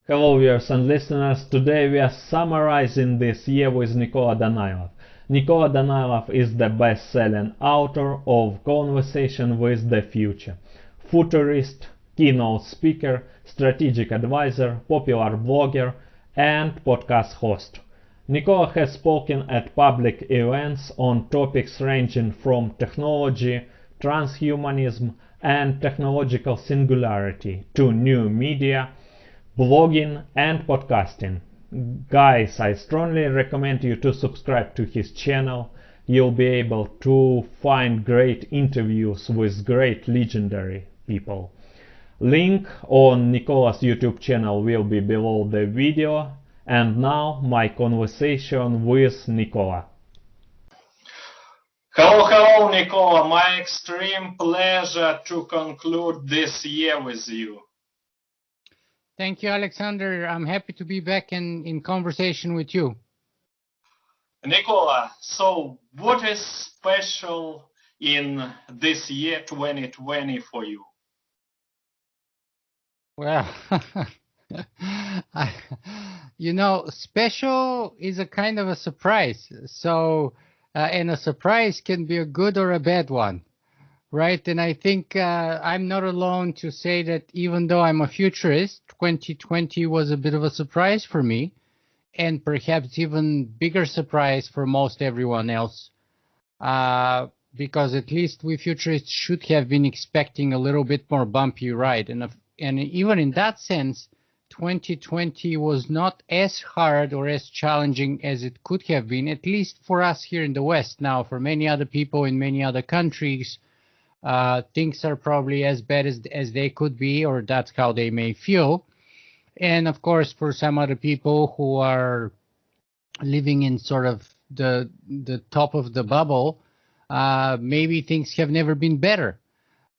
Hello viewers and listeners, today we are summarizing this year with Nikola Danaylov. Nikola Danaylov is the best-selling author of Conversation with the Future, futurist, keynote speaker, strategic advisor, popular blogger, and podcast host. Nikola has spoken at public events on topics ranging from technology, transhumanism, and technological singularity to new media, blogging and podcasting. Guys, I strongly recommend you to subscribe to his channel. You'll be able to find great interviews with great legendary people. Link on Nikola's YouTube channel will be below the video. And now my conversation with Nikola. Hello, Nikola. My extreme pleasure to conclude this year with you. Thank you, Alexander. I'm happy to be back in conversation with you. Nikola, so what is special in this year 2020 for you? Well, special is a kind of a surprise. So, and a surprise can be a good or a bad one, right? And I think I'm not alone to say that even though I'm a futurist, 2020 was a bit of a surprise for me, and perhaps even bigger surprise for most everyone else, because at least we futurists should have been expecting a little bit more bumpy ride. And even in that sense, 2020 was not as hard or as challenging as it could have been, at least for us here in the West. Now, for many other people in many other countries, things are probably as bad as they could be, or that's how they may feel. And of course, for some other people who are living in sort of the top of the bubble, maybe things have never been better.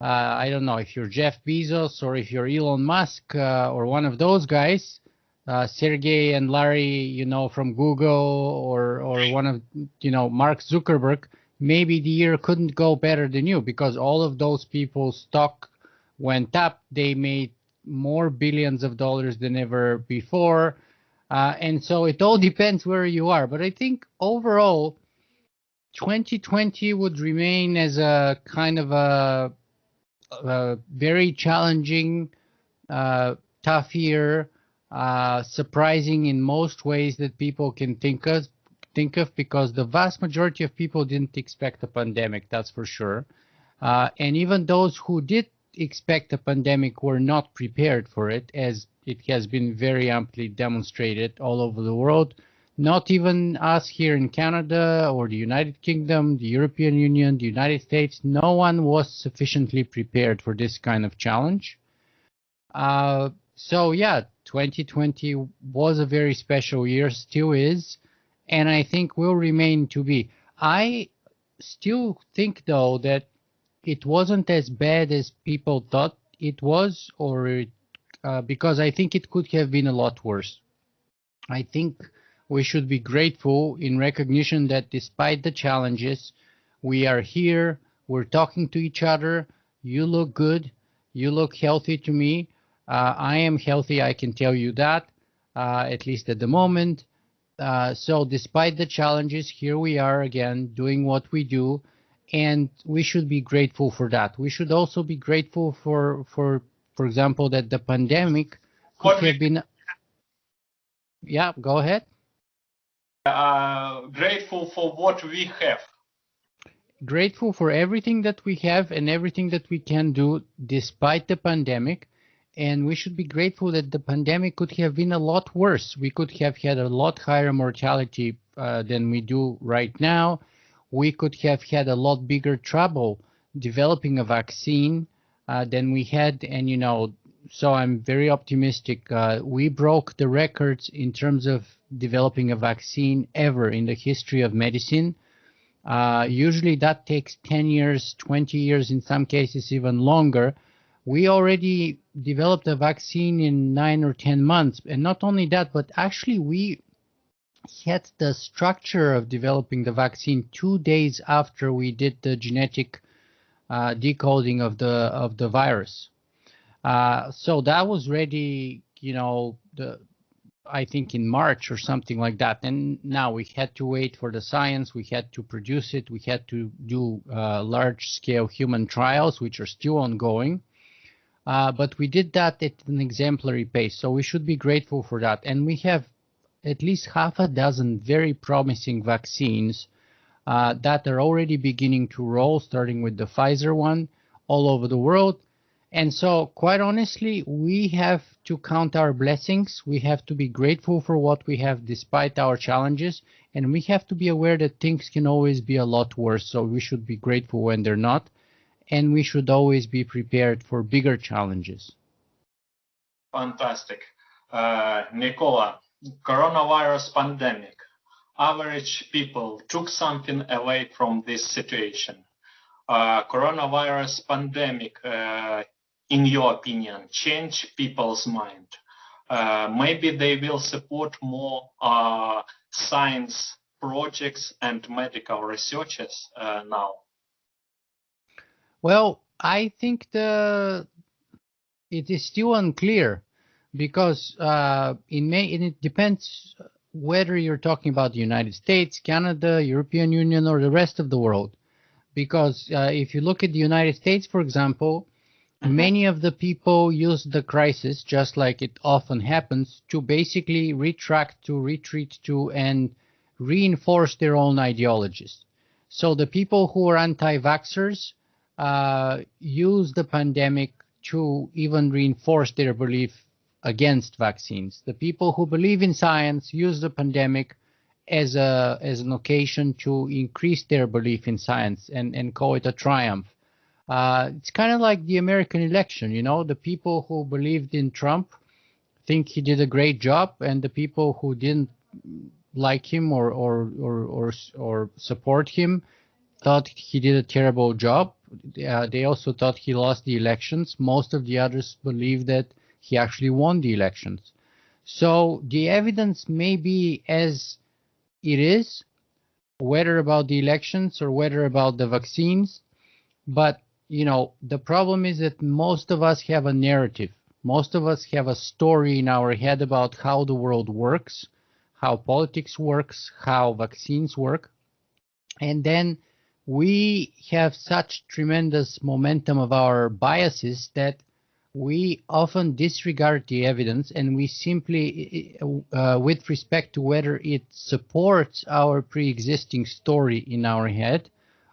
I don't know if you're Jeff Bezos or if you're Elon Musk or one of those guys, Sergey and Larry, from Google, or one of, Mark Zuckerberg. Maybe the year couldn't go better than you, because all of those people's stock went up. They made more billions of dollars than ever before. And so it all depends where you are. But I think overall, 2020 would remain as a kind of a very challenging, tough year, surprising in most ways that people can think of, because the vast majority of people didn't expect a pandemic, that's for sure. And even those who did expect a pandemic were not prepared for it, as it has been very amply demonstrated all over the world. Not even us here in Canada or the United Kingdom, the European Union, the United States. No one was sufficiently prepared for this kind of challenge. So yeah, 2020 was a very special year, still is, and I think will remain to be. I still think, though, that it wasn't as bad as people thought it was, because I think it could have been a lot worse. I think we should be grateful in recognition that despite the challenges, we are here, we're talking to each other. You look good, you look healthy to me. I am healthy, I can tell you that, at least at the moment. So despite the challenges, here we are again doing what we do, and we should be grateful for that. We should also be grateful for example, that the pandemic could have been... Yeah, go ahead. Grateful for what we have. Grateful for everything that we have and everything that we can do despite the pandemic. And we should be grateful that the pandemic could have been a lot worse. We could have had a lot higher mortality than we do right now. We could have had a lot bigger trouble developing a vaccine than we had. And, so I'm very optimistic. We broke the records in terms of developing a vaccine ever in the history of medicine. Usually that takes 10 years, 20 years, in some cases even longer. We already developed a vaccine in 9 or 10 months. And not only that, but actually we had the structure of developing the vaccine 2 days after we did the genetic decoding of the virus. So that was ready, I think in March or something like that. And now we had to wait for the science, we had to produce it, we had to do large-scale human trials, which are still ongoing. But we did that at an exemplary pace, so we should be grateful for that. And we have at least half a dozen very promising vaccines that are already beginning to roll, starting with the Pfizer one, all over the world. And so, quite honestly, we have to count our blessings. We have to be grateful for what we have despite our challenges. And we have to be aware that things can always be a lot worse. So we should be grateful when they're not. And we should always be prepared for bigger challenges. Fantastic. Nikola, coronavirus pandemic. Average people took something away from this situation. Coronavirus pandemic, in your opinion, change people's mind? Maybe they will support more science projects and medical researches now. Well, I think it is still unclear because it depends whether you're talking about the United States, Canada, European Union, or the rest of the world. Because if you look at the United States, for example, many of the people use the crisis, just like it often happens, to basically retreat to, and reinforce their own ideologies. So the people who are anti-vaxxers use the pandemic to even reinforce their belief against vaccines. The people who believe in science use the pandemic as an occasion to increase their belief in science and call it a triumph. It's kind of like the American election, you know, the people who believed in Trump think he did a great job, and the people who didn't like him or support him thought he did a terrible job. They also thought he lost the elections. Most of the others believe that he actually won the elections. So the evidence may be as it is, whether about the elections or whether about the vaccines. But, you know, the problem is that most of us have a narrative. Most of us have a story in our head about how the world works, how politics works, how vaccines work. And then we have such tremendous momentum of our biases that we often disregard the evidence, and we simply, with respect to whether it supports our pre-existing story in our head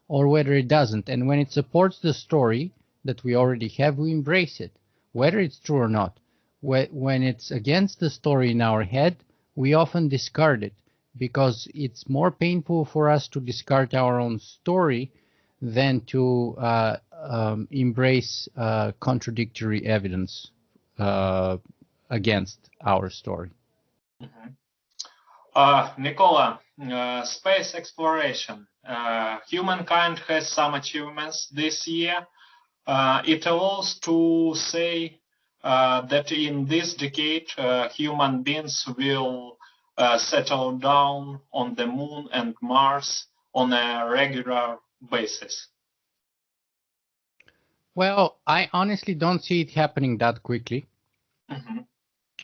or whether it doesn't. And when it supports the story that we already have, we embrace it, whether it's true or not. When it's against the story in our head, we often discard it, because it's more painful for us to discard our own story than to embrace contradictory evidence against our story. Nikola, space exploration. Humankind has some achievements this year. It allows to say that in this decade, human beings will settle down on the moon and Mars on a regular basis. Well, I honestly don't see it happening that quickly.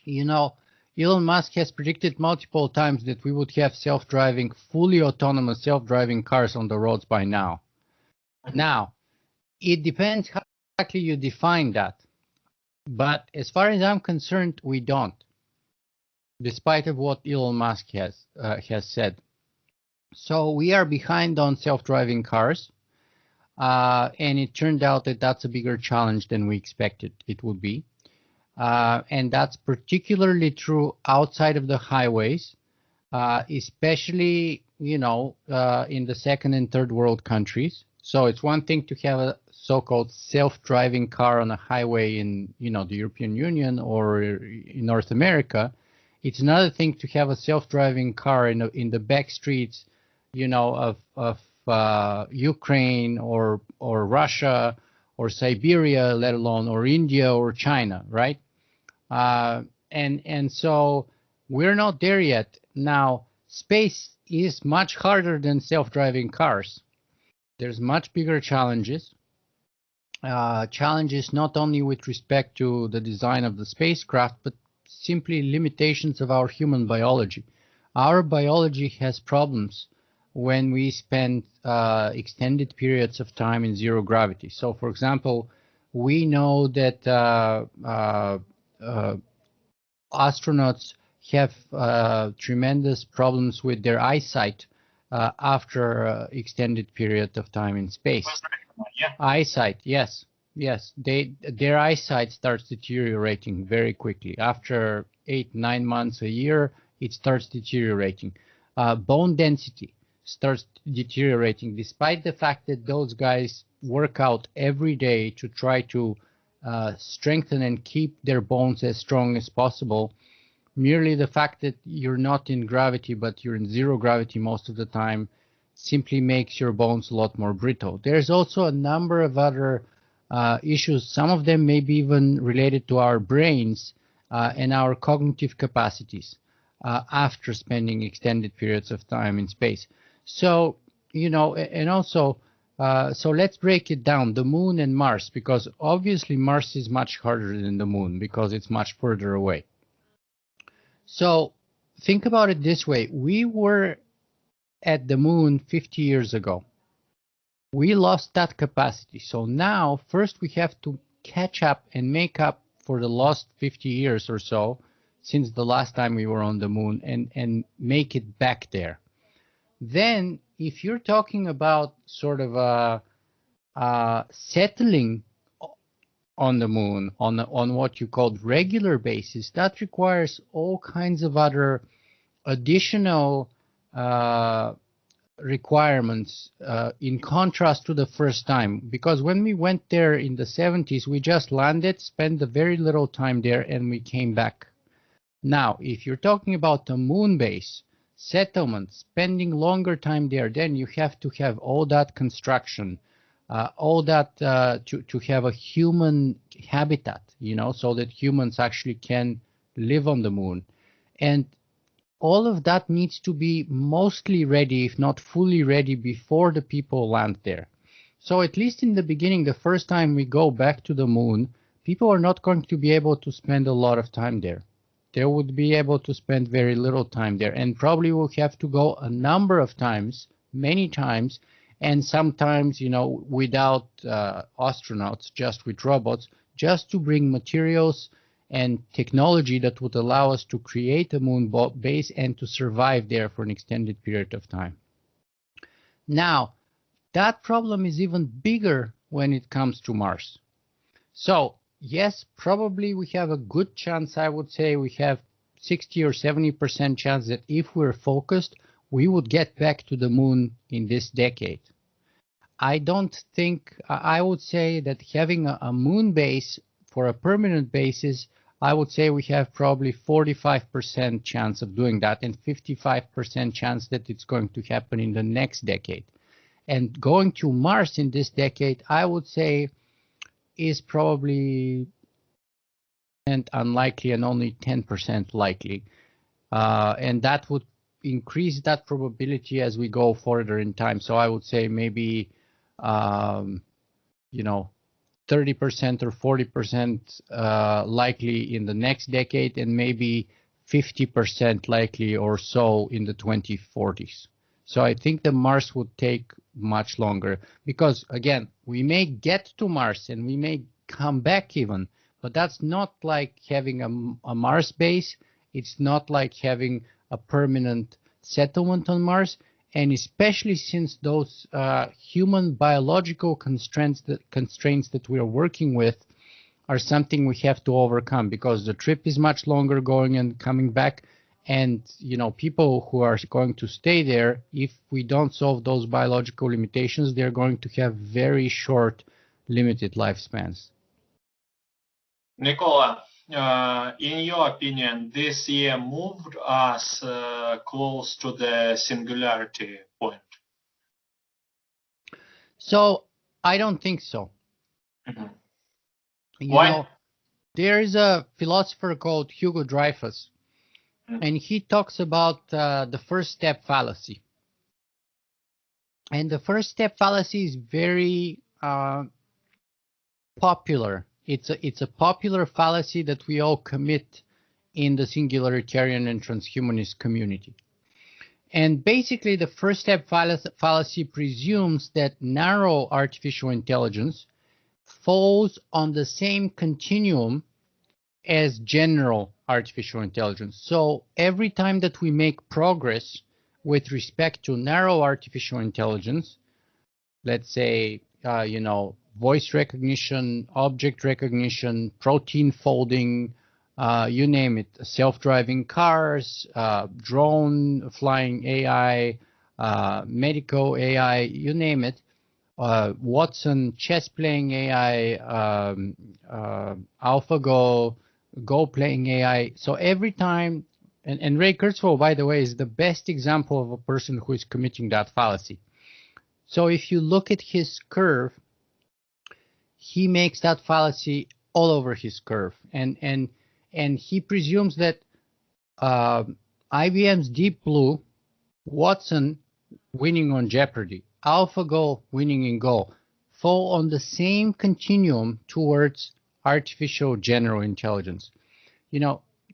You know, Elon Musk has predicted multiple times that we would have self-driving, fully autonomous self-driving cars on the roads by now. Now, it depends how exactly you define that. But as far as I'm concerned, we don't, despite of what Elon Musk has said. So we are behind on self-driving cars. And it turned out that that's a bigger challenge than we expected it would be. And that's particularly true outside of the highways, especially, you know, in the second and third world countries. So it's one thing to have a so-called self-driving car on a highway in, you know, the European Union or in North America. It's another thing to have a self-driving car in the back streets, you know, of Ukraine or Russia or Siberia, let alone, or India or China, right? And so we're not there yet. Now, space is much harder than self-driving cars. There's much bigger challenges. Challenges not only with respect to the design of the spacecraft, but simply limitations of our human biology. Our biology has problems when we spend extended periods of time in zero gravity. So, for example, we know that astronauts have tremendous problems with their eyesight after extended period of time in space. Yeah. Eyesight, yes, yes. Their eyesight starts deteriorating very quickly. After 8-9 months, a year, it starts deteriorating. Bone density starts deteriorating, despite the fact that those guys work out every day to try to strengthen and keep their bones as strong as possible. Merely the fact that you're not in gravity, but you're in zero gravity most of the time, simply makes your bones a lot more brittle. There's also a number of other issues. Some of them may be even related to our brains and our cognitive capacities after spending extended periods of time in space. So, you know, and also, so let's break it down, the moon and Mars, because obviously Mars is much harder than the moon because it's much further away. So think about it this way. We were at the moon 50 years ago. We lost that capacity. So now, first we have to catch up and make up for the lost 50 years or so since the last time we were on the moon and make it back there. Then, if you're talking about sort of settling on the moon on what you call regular basis, that requires all kinds of other additional requirements in contrast to the first time. Because when we went there in the 70s, we just landed, spent a very little time there, and we came back. Now, if you're talking about the moon base, settlement, spending longer time there, then you have to have all that construction, all that to have a human habitat, you know, so that humans actually can live on the moon. And all of that needs to be mostly ready, if not fully ready, before the people land there. So at least in the beginning, the first time we go back to the moon, people are not going to be able to spend a lot of time there. They would be able to spend very little time there, and probably will have to go a number of times, many times, and sometimes, you know, without astronauts, just with robots, just to bring materials and technology that would allow us to create a moon base and to survive there for an extended period of time. Now, that problem is even bigger when it comes to Mars. So, yes, probably we have a good chance. I would say we have 60 or 70% chance that if we're focused, we would get back to the moon in this decade. I don't think, I would say that having a moon base for a permanent basis, I would say we have probably 45% chance of doing that and 55% chance that it's going to happen in the next decade. And going to Mars in this decade, I would say, is probably unlikely and only 10% likely. And that would increase that probability as we go further in time. So I would say maybe, you know, 30% or 40% likely in the next decade, and maybe 50% likely or so in the 2040s. So I think the Mars would take much longer because, again, we may get to Mars and we may come back even, but that's not like having a Mars base. It's not like having a permanent settlement on Mars. And especially since those human biological constraints that we are working with are something we have to overcome, because the trip is much longer going and coming back. And, you know, people who are going to stay there, if we don't solve those biological limitations, they're going to have very short, limited lifespans. Nikola, in your opinion, this year moved us close to the singularity point? So I don't think so. Mm-hmm. You Why? know, there is a philosopher called Hugo Dreyfus, and he talks about the first step fallacy. And the first step fallacy is very popular. It's a popular fallacy that we all commit in the singularitarian and transhumanist community. And basically, the first step fallacy presumes that narrow artificial intelligence falls on the same continuum as general artificial intelligence. So every time that we make progress with respect to narrow artificial intelligence, let's say, voice recognition, object recognition, protein folding, you name it, self-driving cars, drone flying AI, medical AI, you name it, Watson chess playing AI, AlphaGo, Go playing AI. So every time, and Ray Kurzweil, by the way, is the best example of a person who is committing that fallacy. So if you look at his curve, he makes that fallacy all over his curve, and he presumes that IBM's Deep Blue, Watson winning on Jeopardy, AlphaGo winning in Go, fall on the same continuum towards artificial general intelligence.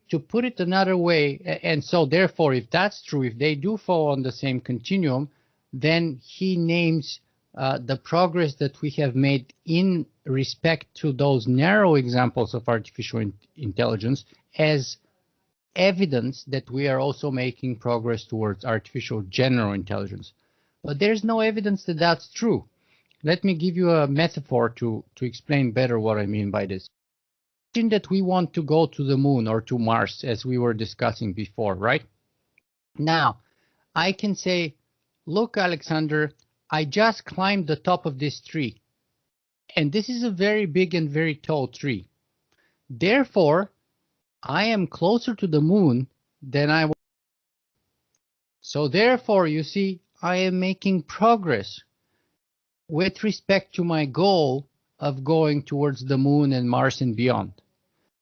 To put it another way, and so therefore, if that's true, if they do fall on the same continuum, then he names the progress that we have made in respect to those narrow examples of artificial intelligence as evidence that we are also making progress towards artificial general intelligence. But there's no evidence that that's true. Let me give you a metaphor to explain better what I mean by this. Imagine that we want to go to the moon or to Mars, as we were discussing before, right? Now, I can say, look, Alexander, I just climbed the top of this tree. And this is a very big and very tall tree. Therefore, I am closer to the moon than I was. So therefore, you see, I am making progress with respect to my goal of going towards the moon and Mars and beyond.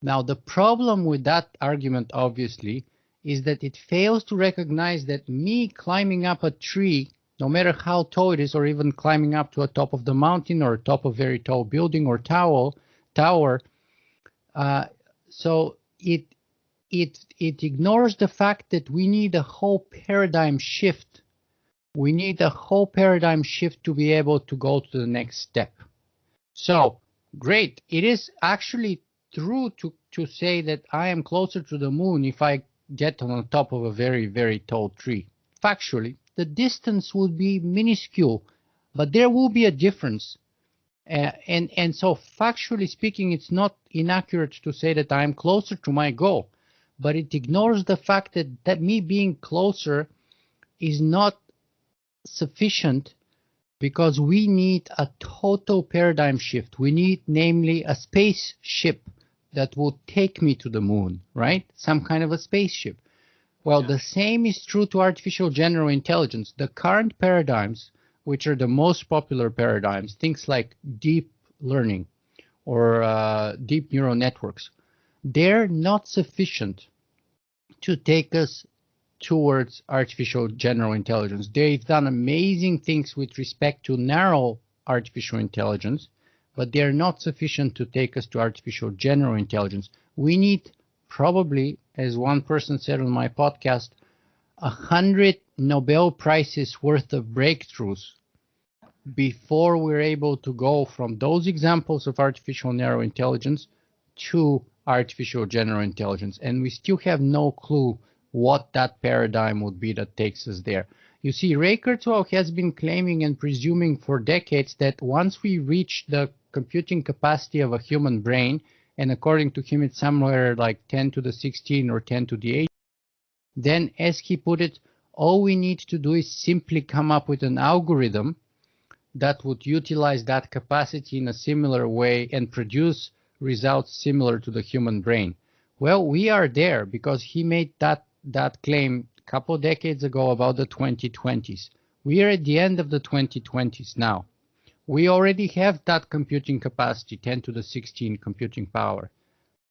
Now, the problem with that argument, obviously, is that it fails to recognize that me climbing up a tree, no matter how tall it is, or even climbing up to a top of the mountain or top of a very tall building or tower, so it ignores the fact that we need a whole paradigm shift. We need a whole paradigm shift to be able to go to the next step. So, great. It is actually true to say that I am closer to the moon if I get on the top of a very, very tall tree. Factually, the distance would be minuscule, but there will be a difference. And so factually speaking, it's not inaccurate to say that I'm closer to my goal, but it ignores the fact that me being closer is not sufficient, because we need a total paradigm shift. We need, namely, a spaceship that will take me to the moon, right? Some kind of a spaceship. Well, the same is true to artificial general intelligence. The current paradigms, which are the most popular paradigms, things like deep learning or deep neural networks, they're not sufficient to take us towards artificial general intelligence. They've done amazing things with respect to narrow artificial intelligence, but they're not sufficient to take us to artificial general intelligence. We need probably, as one person said on my podcast, 100 Nobel Prizes worth of breakthroughs before we're able to go from those examples of artificial narrow intelligence to artificial general intelligence. And we still have no clue what that paradigm would be that takes us there. You see, Ray Kurzweil has been claiming and presuming for decades that once we reach the computing capacity of a human brain, and according to him it's somewhere like 10 to the 16 or 10 to the 8, then, as he put it, all we need to do is simply come up with an algorithm that would utilize that capacity in a similar way and produce results similar to the human brain. Well, we are there because he made that claim a couple of decades ago about the 2020s. We are at the end of the 2020s now. We already have that computing capacity, 10 to the 16 computing power.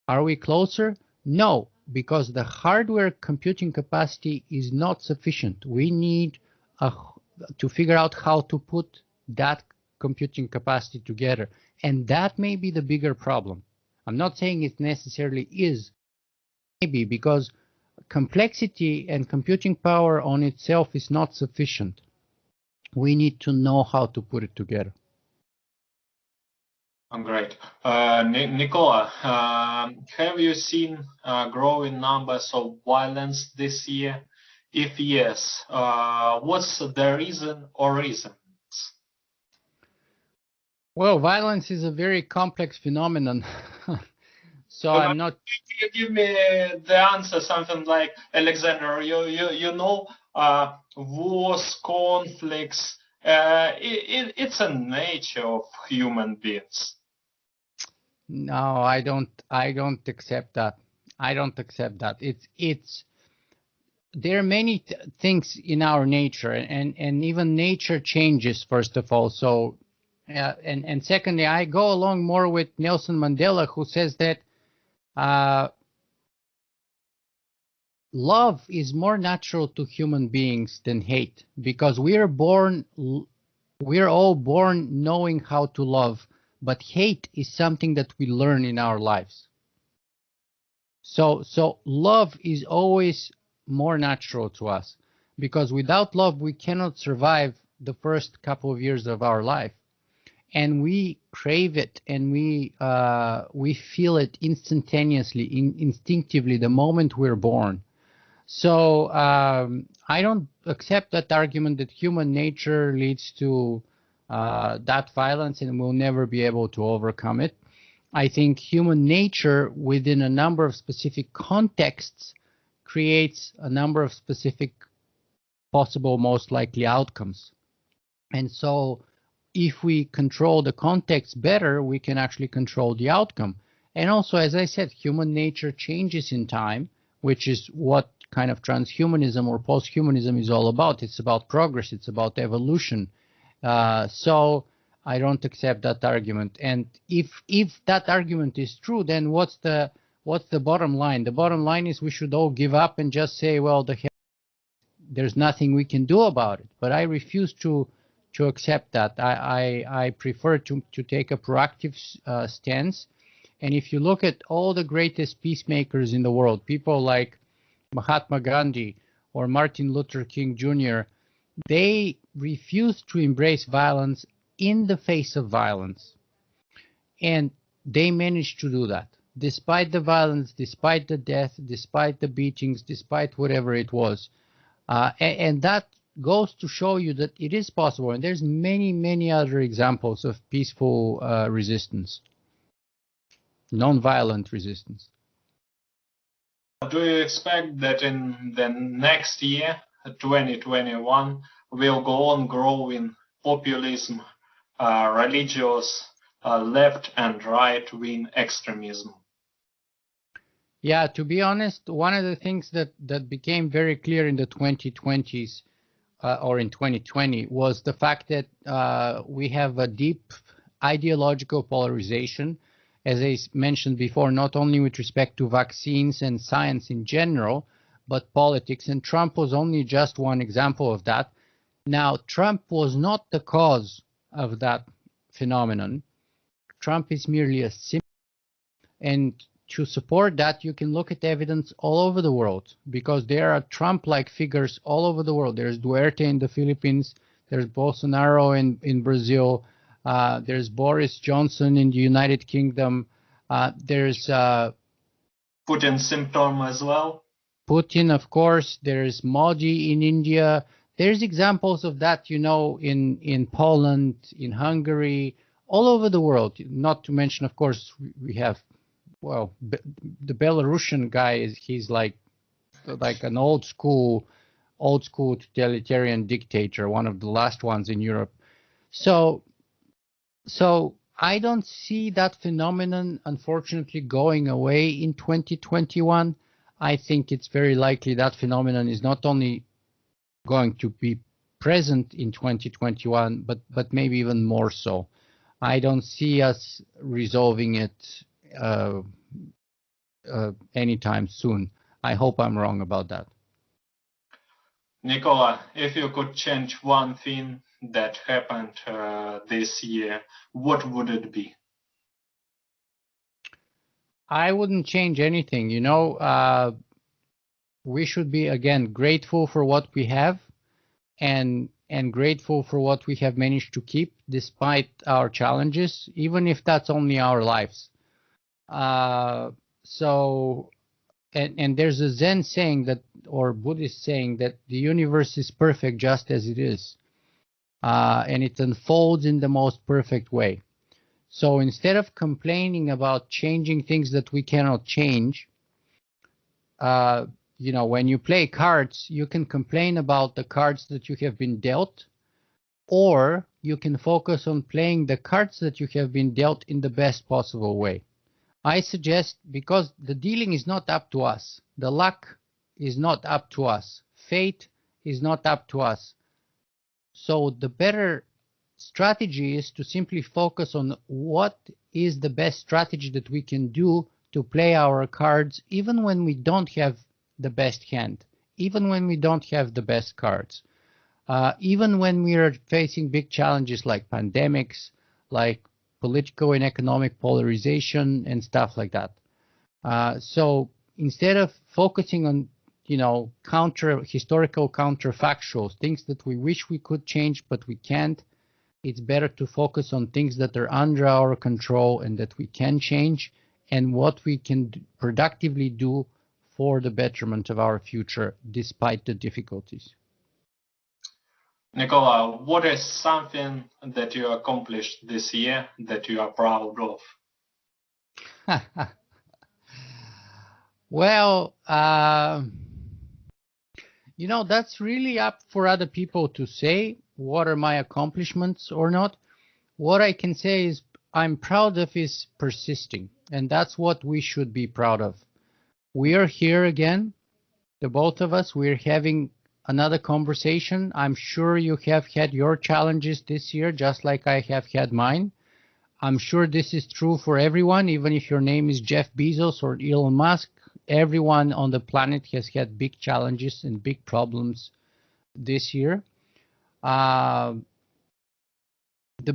Are we closer? No, because the hardware computing capacity is not sufficient. We need to figure out how to put that computing capacity together. And that may be the bigger problem. I'm not saying it necessarily is. maybe, because complexity and computing power on itself is not sufficient. We need to know how to put it together. Great. Nikola, have you seen growing numbers of violence this year? If yes, what's the reason or reasons? Well, violence is a very complex phenomenon. So I'm not. You give me the answer, something like, Alexander, you know, wars, conflicts, it's a nature of human beings. No, I don't accept that. I don't accept that. There are many things in our nature, and even nature changes, first of all. So, and secondly, I go along more with Nelson Mandela, who says that love is more natural to human beings than hate, because we're all born knowing how to love, but hate is something that we learn in our lives. So love is always more natural to us, because without love we cannot survive the first couple of years of our life, and we crave it, and we feel it instantaneously, instinctively, the moment we're born. So I don't accept that argument that human nature leads to that violence and we'll never be able to overcome it. I think human nature within a number of specific contexts creates a number of specific possible most likely outcomes. And so if we control the context better, we can actually control the outcome. And also, as I said, human nature changes in time, which is what kind of transhumanism or posthumanism is all about. It's about progress. It's about evolution. So I don't accept that argument. And if that argument is true, then what's the bottom line? The bottom line is we should all give up and just say, well, there's nothing we can do about it. But I refuse to accept that. I prefer to take a proactive stance. And if you look at all the greatest peacemakers in the world, people like Mahatma Gandhi or Martin Luther King Jr., they refused to embrace violence in the face of violence. And they managed to do that, despite the violence, despite the death, despite the beatings, despite whatever it was. And that goes to show you that it is possible. And there's many, many other examples of peaceful resistance, non-violent resistance. Do you expect that in the next year, 2021, will go on growing populism, religious, left and right-wing extremism? Yeah, to be honest, one of the things that became very clear in the 2020s or in 2020 was the fact that we have a deep ideological polarization, as I mentioned before, not only with respect to vaccines and science in general, but politics. And Trump was only just one example of that. Now, Trump was not the cause of that phenomenon. Trump is merely a symptom. And to support that, you can look at evidence all over the world, because there are Trump-like figures all over the world. There's Duerte in the Philippines. There's Bolsonaro in Brazil. There's Boris Johnson in the United Kingdom. There's Putin's symptom as well. Putin, of course. There's Modi in India. There's examples of that, you know, in Poland, in Hungary, all over the world. Not to mention, of course, we have, well, the Belarusian guy he's like an old school totalitarian dictator, one of the last ones in Europe. So I don't see that phenomenon, unfortunately, going away in 2021. I think it's very likely that phenomenon is not only going to be present in 2021, but maybe even more so. I don't see us resolving it anytime soon. I hope I'm wrong about that. Nikola, if you could change one thing that happened this year, what would it be? I wouldn't change anything. We should be, again, grateful for what we have, and grateful for what we have managed to keep despite our challenges, even if that's only our lives. So, and there's a Zen saying that, or Buddhist saying, that the universe is perfect just as it is, and it unfolds in the most perfect way. So instead of complaining about changing things that we cannot change, when you play cards, you can complain about the cards that you have been dealt, or you can focus on playing the cards that you have been dealt in the best possible way. I suggest, because the dealing is not up to us, the luck is not up to us, fate is not up to us. So the better strategy is to simply focus on what is the best strategy that we can do to play our cards, even when we don't have the best hand, even when we don't have the best cards, even when we are facing big challenges like pandemics, like political and economic polarization and stuff like that. So instead of focusing on historical counterfactuals, things that we wish we could change but we can't, it's better to focus on things that are under our control and that we can change, and what we can productively do for the betterment of our future despite the difficulties. Nikola, what is something that you accomplished this year that you are proud of? Well, that's really up for other people to say what are my accomplishments or not. What I can say is I'm proud of is persisting, and that's what we should be proud of. We are here again, the both of us. We're having another conversation. I'm sure you have had your challenges this year, just like I have had mine. I'm sure this is true for everyone, even if your name is Jeff Bezos or Elon Musk. Everyone on the planet has had big challenges and big problems this year. The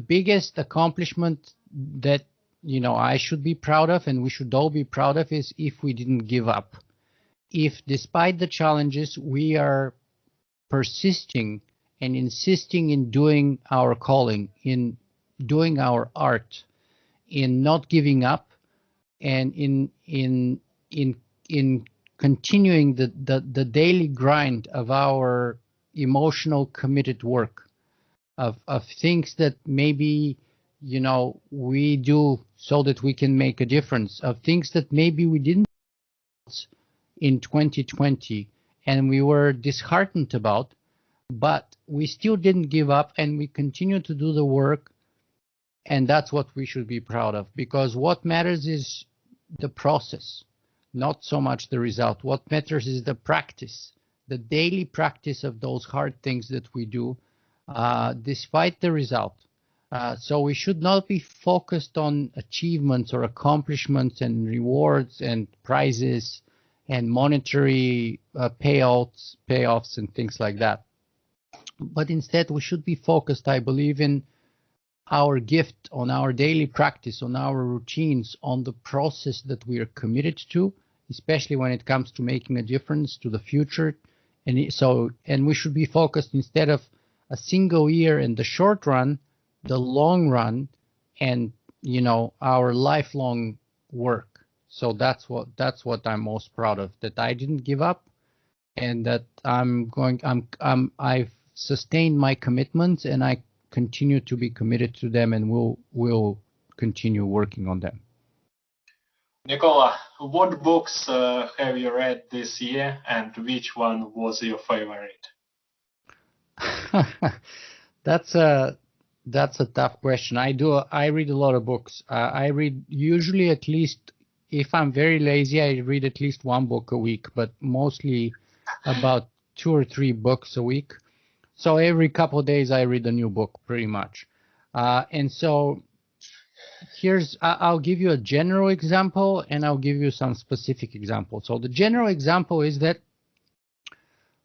biggest accomplishment that I should be proud of, and we should all be proud of, is if we didn't give up. If despite the challenges we are persisting and insisting in doing our calling, in doing our art, in not giving up, and in continuing the daily grind of our emotional committed work, of things that maybe we do so that we can make a difference, of things that maybe we didn't in 2020 and we were disheartened about, but we still didn't give up and we continue to do the work. And that's what we should be proud of, because what matters is the process, not so much the result. What matters is the practice, the daily practice of those hard things that we do, despite the result. So we should not be focused on achievements or accomplishments and rewards and prizes and monetary payoffs and things like that. But instead, we should be focused, I believe, in our gift, on our daily practice, on our routines, on the process that we are committed to, especially when it comes to making a difference to the future. And we should be focused, instead of a single year in the short run, the long run, and our lifelong work. So that's what I'm most proud of, that I didn't give up, and that I've sustained my commitments, and I continue to be committed to them, and will continue working on them. Nikola, what books have you read this year, and which one was your favorite? That's a tough question. I read a lot of books. I read usually, at least, if I'm very lazy, I read at least one book a week, but mostly about 2 or 3 books a week. So every couple of days I read a new book, pretty much. And so I'll give you a general example, and I'll give you some specific examples. So the general example is that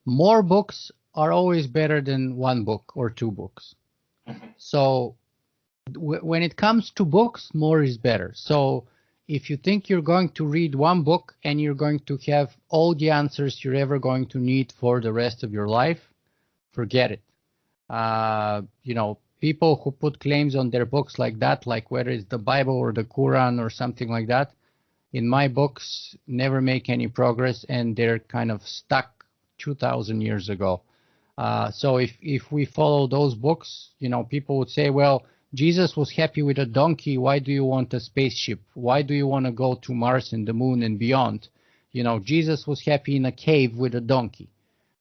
more books are always better than 1 book or 2 books. So when it comes to books, more is better. So if you think you're going to read one book and you're going to have all the answers you're ever going to need for the rest of your life, forget it. People who put claims on their books like that, like whether it's the Bible or the Quran or something like that, in my books never make any progress, and they're kind of stuck 2,000 years ago. So if we follow those books, people would say, well, Jesus was happy with a donkey. Why do you want a spaceship? Why do you want to go to Mars and the moon and beyond? Jesus was happy in a cave with a donkey,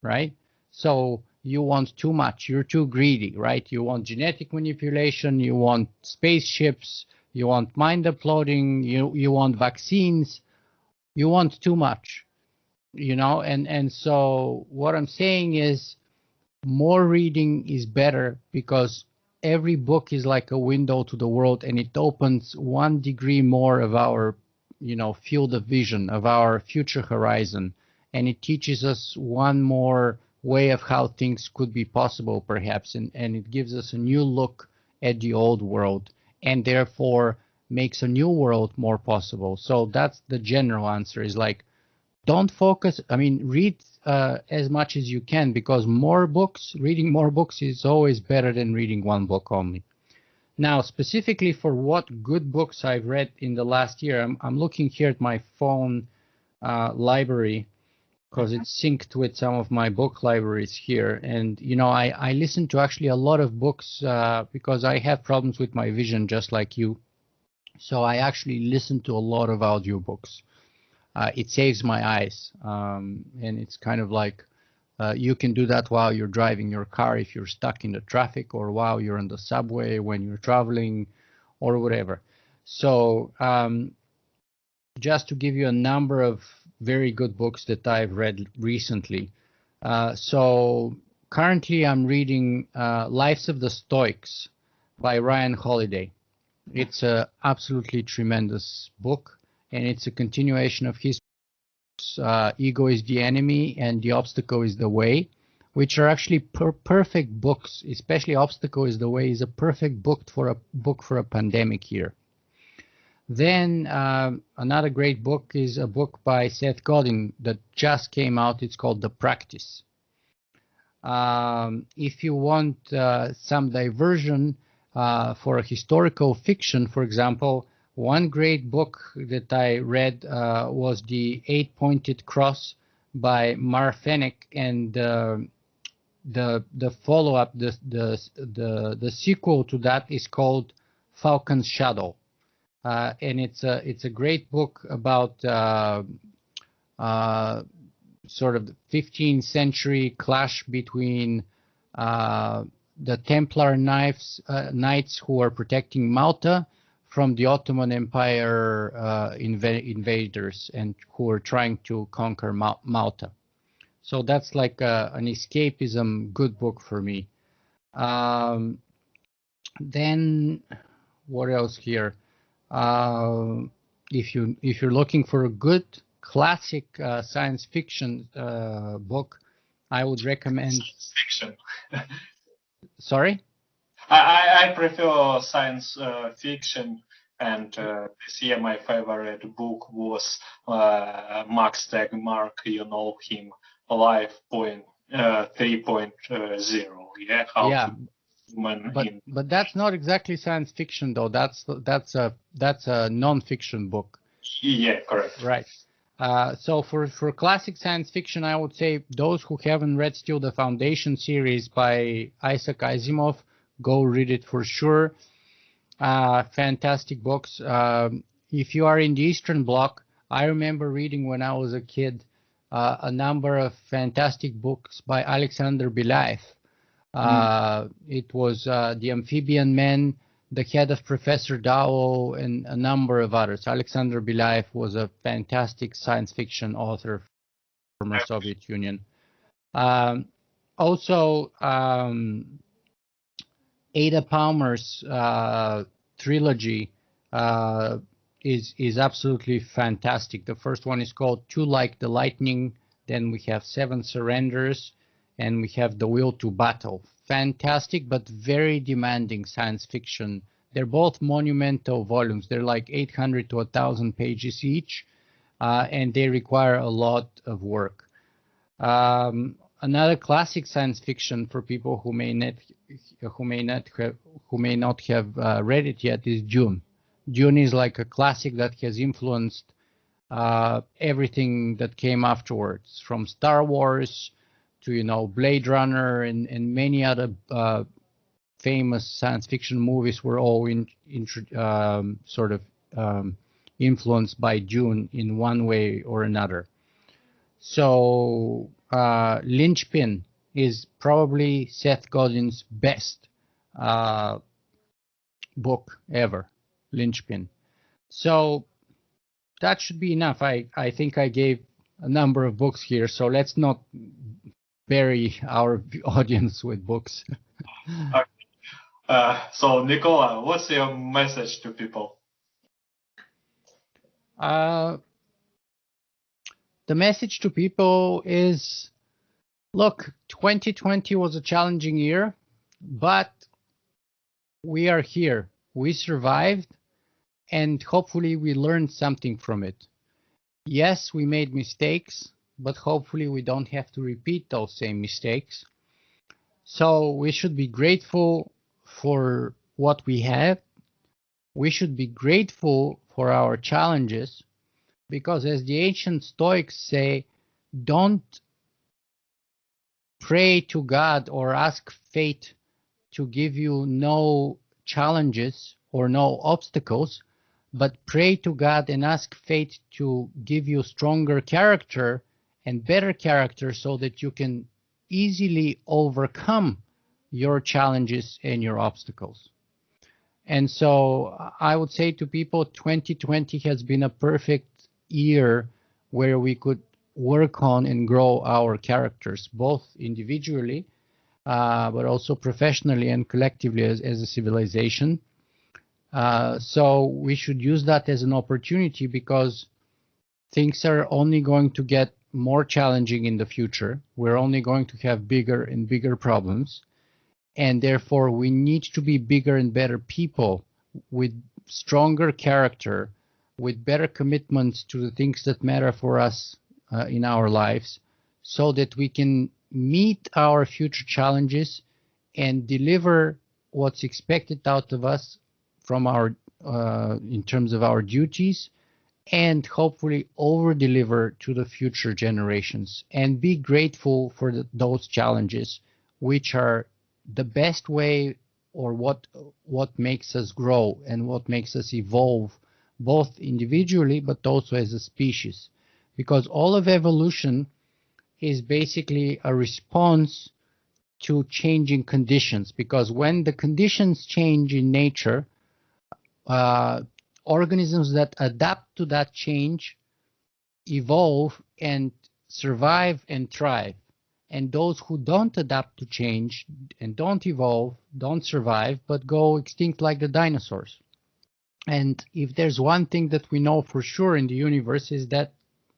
right? So you want too much. You're too greedy, right? You want genetic manipulation. You want spaceships. You want mind uploading. You want vaccines. You want too much, and so what I'm saying is more reading is better, because every book is like a window to the world, and it opens 1 degree more of our field of vision, of our future horizon, and it teaches us one more way of how things could be possible, perhaps, and it gives us a new look at the old world, and therefore makes a new world more possible. So that's the general answer, is like, don't focus, read as much as you can, because reading more books is always better than reading one book only. Now, specifically for what good books I've read in the last year, I'm looking here at my phone library, because it's synced with some of my book libraries here. And, I listen to actually a lot of books because I have problems with my vision, just like you. So I actually listen to a lot of audiobooks. It saves my eyes, and it's kind of like you can do that while you're driving your car if you're stuck in the traffic, or while you're on the subway when you're traveling, or whatever. So just to give you a number of very good books that I've read recently. So currently I'm reading Lives of the Stoics by Ryan Holiday. It's an absolutely tremendous book, and it's a continuation of his Ego is the Enemy and The Obstacle is the Way, which are actually perfect books. Especially Obstacle is the Way is a perfect book for a pandemic year. Then another great book is a book by Seth Godin that just came out. It's called The Practice. If you want some diversion for a historical fiction, for example, one great book that I read was The Eight-Pointed Cross by Mar Fenwick, and the follow-up, the sequel to that is called Falcon's Shadow, and it's a great book about sort of the 15th century clash between the Templar knights who are protecting Malta from the Ottoman Empire invaders, and who are trying to conquer Malta. So that's like an escapism good book for me. Then what else here? If you're looking for a good classic science fiction book, I would recommend. Science fiction. Sorry? I prefer science fiction, and this year my favorite book was Max Tegmark, you know him, Life 3.0. Yeah, yeah. But that's not exactly science fiction, though. That's a non-fiction book. Yeah, correct. Right. So for classic science fiction, I would say those who haven't read still the Foundation series by Isaac Asimov, go read it for sure. Fantastic books. If you are in the Eastern Bloc, I remember reading when I was a kid a number of fantastic books by Alexander Belayev. It was The Amphibian Man, The Head of Professor Dao, and a number of others. Alexander Belayev was a fantastic science fiction author from the Soviet Union. Also, Ada Palmer's trilogy is absolutely fantastic. The first one is called Two Like the Lightning. Then we have Seven Surrenders, and we have The Will to Battle. Fantastic, but very demanding science fiction They're both monumental volumes. They're like 800 to 1,000 pages each, and they require a lot of work. Another classic science fiction for people who may not have read it yet is Dune. Dune is like a classic that has influenced everything that came afterwards, from Star Wars to Blade Runner and many other famous science fiction movies were all influenced by Dune in one way or another. So Linchpin is probably Seth Godin's best book ever, Linchpin. So that should be enough. I think I gave a number of books here, so let's not bury our audience with books. So Nikola, what's your message to people? The message to people is, look, 2020 was a challenging year, but we are here. We survived, and hopefully we learned something from it. Yes, we made mistakes, but hopefully we don't have to repeat those same mistakes. So we should be grateful for what we have. We should be grateful for our challenges, because as the ancient Stoics say, don't pray to God or ask fate to give you no challenges or no obstacles, but pray to God and ask fate to give you stronger character and better character so that you can easily overcome your challenges and your obstacles. And so I would say to people, 2020 has been a perfect year where we could work on and grow our characters, both individually, but also professionally and collectively as a civilization. So we should use that as an opportunity, because things are only going to get more challenging in the future. We're only going to have bigger and bigger problems. And therefore, we need to be bigger and better people with stronger character, with better commitments to the things that matter for us in our lives, so that we can meet our future challenges and deliver what's expected out of us from our in terms of our duties, and hopefully over-deliver to the future generations, and be grateful for those challenges, which are the best way, or what makes us grow and what makes us evolve, both individually but also as a species. Because all of evolution is basically a response to changing conditions, because when the conditions change in nature, organisms that adapt to that change evolve and survive and thrive. And those who don't adapt to change and don't evolve, don't survive, but go extinct like the dinosaurs. And if there's one thing that we know for sure in the universe, is that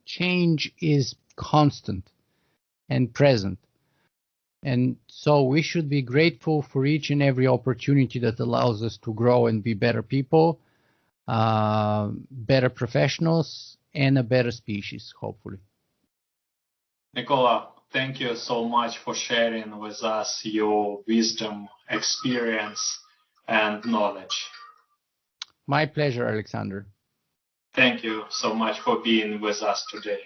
change is constant and present. And so we should be grateful for each and every opportunity that allows us to grow and be better people, better professionals, and a better species, hopefully. Nikola, thank you so much for sharing with us your wisdom, experience, and knowledge. My pleasure, Alexander. Thank you so much for being with us today.